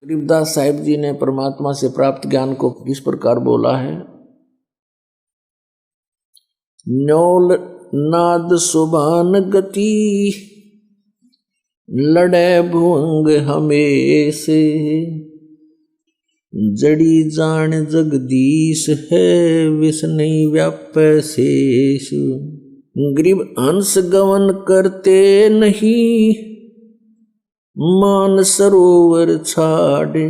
गरीबदास साहिब जी ने परमात्मा से प्राप्त ज्ञान को किस प्रकार बोला है। न्योल नाद सुभान गति लड़े भुअंग हमेशे, जड़ी जान जगदीश है विष नहीं व्यापै शेष। गरीब हंस गवन करते नहीं मान सरोवर छाड़े,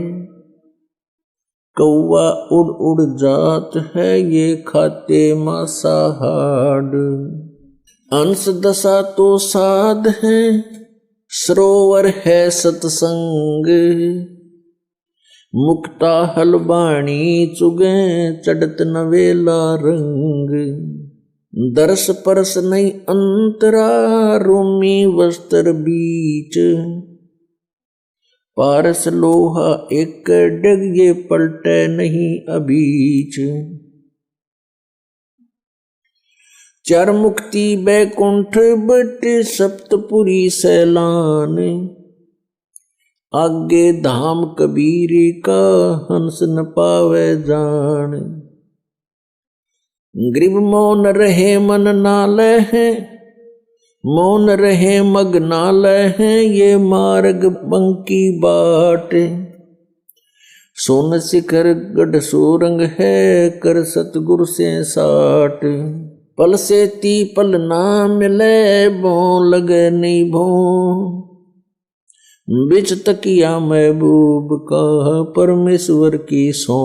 कौवा उड़ उड़ जात है ये खाते मांसाहार। अंश दशा तो साध है सरोवर है सतसंग, मुक्ता हलबाणी चुगे चढ़त नवेला रंग। दरस परस नहीं अंतरा रोमी वस्त्र बीच, पारस लोहा एक डग ये पलटे नहीं अबीच। चार मुक्ति बैकुंठ बट सप्तपुरी सैलान, आगे धाम कबीर का हंस न पावे जान। गरीब मौन रहे मन नाले है, मौन रहे मग्नालय है ये मार्ग बंकी बाट। सोन शिखर गढ़ सोरंग है कर सतगुरु से साट। पल से ती पल ना मिले भो लगे नहीं भो, बिच तकिया महबूब का परमेश्वर की सो।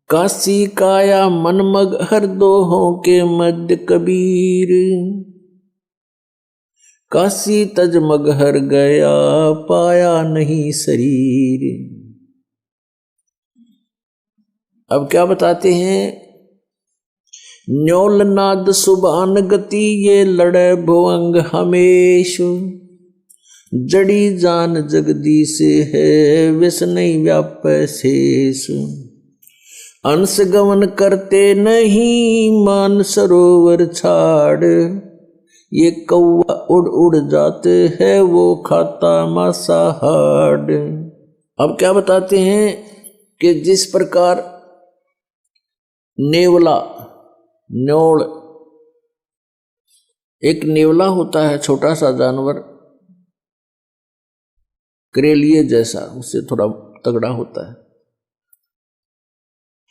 काशी काया मनमग हर दोहों के मध्य कबीर, काशी तजमग हर गया पाया नहीं शरीर। अब क्या बताते हैं। न्योल नाद सुभान गति ये लड़े भुअंग हमेश, जड़ी जान जगदीश है विष नहीं व्यापै शेष। अंश गमन करते नहीं मान सरोवर छाड़, ये कौवा उड़ उड़ जाते है वो खाता मांसाहार। अब क्या बताते हैं कि जिस प्रकार नेवला न्योल एक नेवला होता है छोटा सा जानवर, करेलिए जैसा, उससे थोड़ा तगड़ा होता है,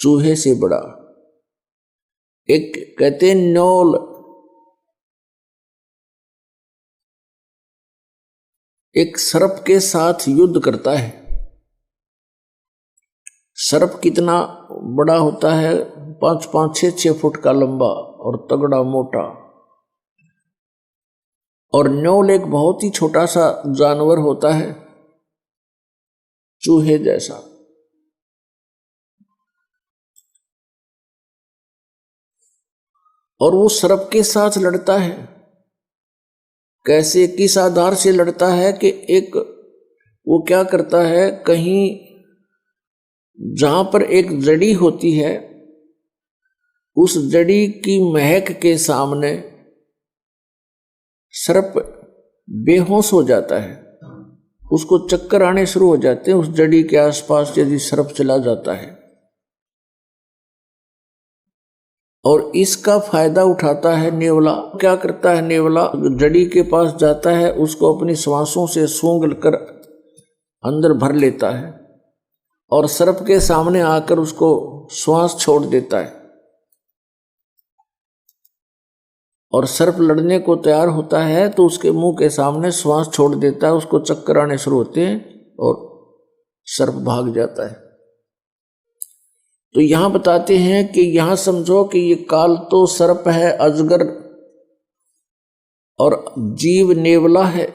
चूहे से बड़ा। एक कहते हैं न्योल एक सर्प के साथ युद्ध करता है। सर्प कितना बड़ा होता है, 5-5, 6-6 फुट का लंबा और तगड़ा मोटा। और न्योल एक बहुत ही छोटा सा जानवर होता है, चूहे जैसा। और वो सर्प के साथ लड़ता है। कैसे, किस आधार से लड़ता है कि एक वो क्या करता है, कहीं जहां पर एक जड़ी होती है उस जड़ी की महक के सामने सर्प बेहोश हो जाता है, उसको चक्कर आने शुरू हो जाते हैं। उस जड़ी के आसपास यदि सर्प चला जाता है और इसका फायदा उठाता है नेवला। क्या करता है नेवला, जड़ी के पास जाता है, उसको अपनी श्वासों से सूंघ कर अंदर भर लेता है और सर्प के सामने आकर उसको श्वास छोड़ देता है। और सर्प लड़ने को तैयार होता है तो उसके मुंह के सामने श्वास छोड़ देता है, उसको चक्कर आने शुरू होते हैं और सर्प भाग जाता है। तो यहां बताते हैं कि यहां समझो कि ये काल तो सर्प है, अजगर, और जीव नेवला है।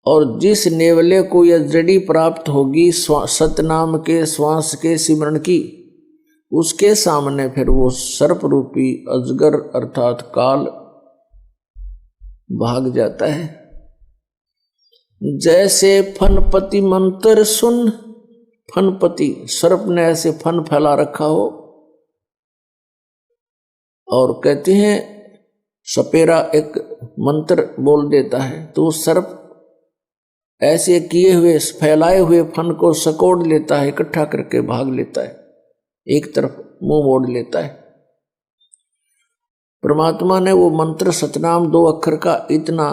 और जिस नेवले को यह जड़ी प्राप्त होगी सतनाम के श्वास के सिमरण की, उसके सामने फिर वो सर्प रूपी अजगर अर्थात काल भाग जाता है। जैसे फनपति मंत्र सुन, फनपति सर्प ने ऐसे फन फैला रखा हो और कहते हैं सपेरा एक मंत्र बोल देता है तो सर्प ऐसे किए हुए फैलाए हुए फन को सकोड़ लेता है, इकट्ठा करके भाग लेता है, एक तरफ मुंह मोड़ लेता है। परमात्मा ने वो मंत्र सतनाम 2 अक्षर का इतना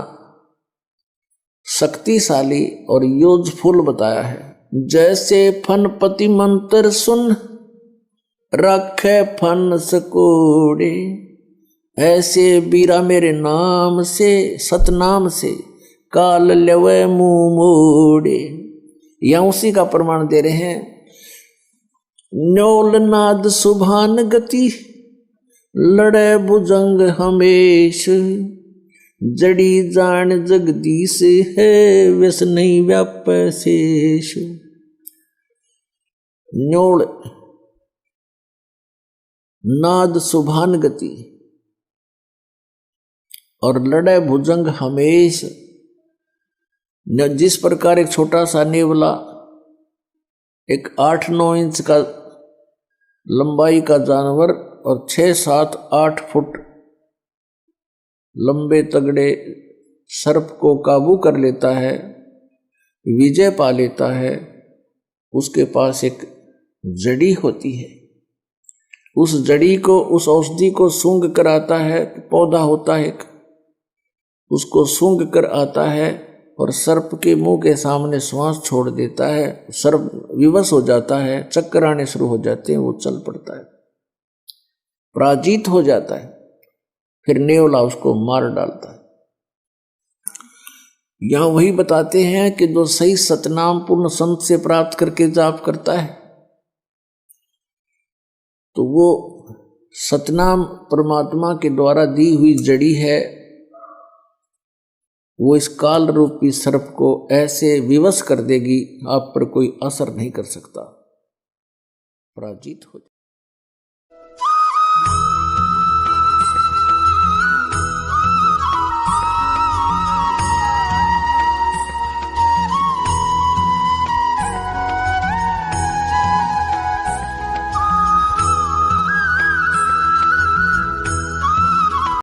शक्तिशाली और यूजफुल बताया है। जैसे फनपति मंत्र सुन रखे फन सकोड़े, ऐसे बीरा मेरे नाम से सतनाम से काल लेवे मुंह मोड़े। यहां उसी का प्रमाण दे रहे हैं। न्योल नाद सुभान गति लड़े भुजंग हमेश, जड़ी जान जगदीश है व्यस नहीं व्याप शेष। न्योल नाद सुभान गति और लड़े भुजंग हमेश। जिस प्रकार एक छोटा सा नेवला एक 8-9 इंच का लंबाई का जानवर और 6-7-8 फुट लंबे तगड़े सर्प को काबू कर लेता है, विजय पा लेता है, उसके पास एक जड़ी होती है। उस जड़ी को, उस औषधि को सूंघ कर आता है, पौधा होता है, उसको सूंघ कर आता है और सर्प के मुंह के सामने श्वास छोड़ देता है। सर्प विवश हो जाता है, चक्कर आने शुरू हो जाते हैं, वो चल पड़ता है, पराजित हो जाता है। फिर नेवला उसको मार डालता है। यहां वही बताते हैं कि जो सही सतनाम पूर्ण संत से प्राप्त करके जाप करता है तो वो सतनाम परमात्मा के द्वारा दी हुई जड़ी है, वो इस काल रूपी सर्प को ऐसे विवश कर देगी, आप पर कोई असर नहीं कर सकता, पराजित हो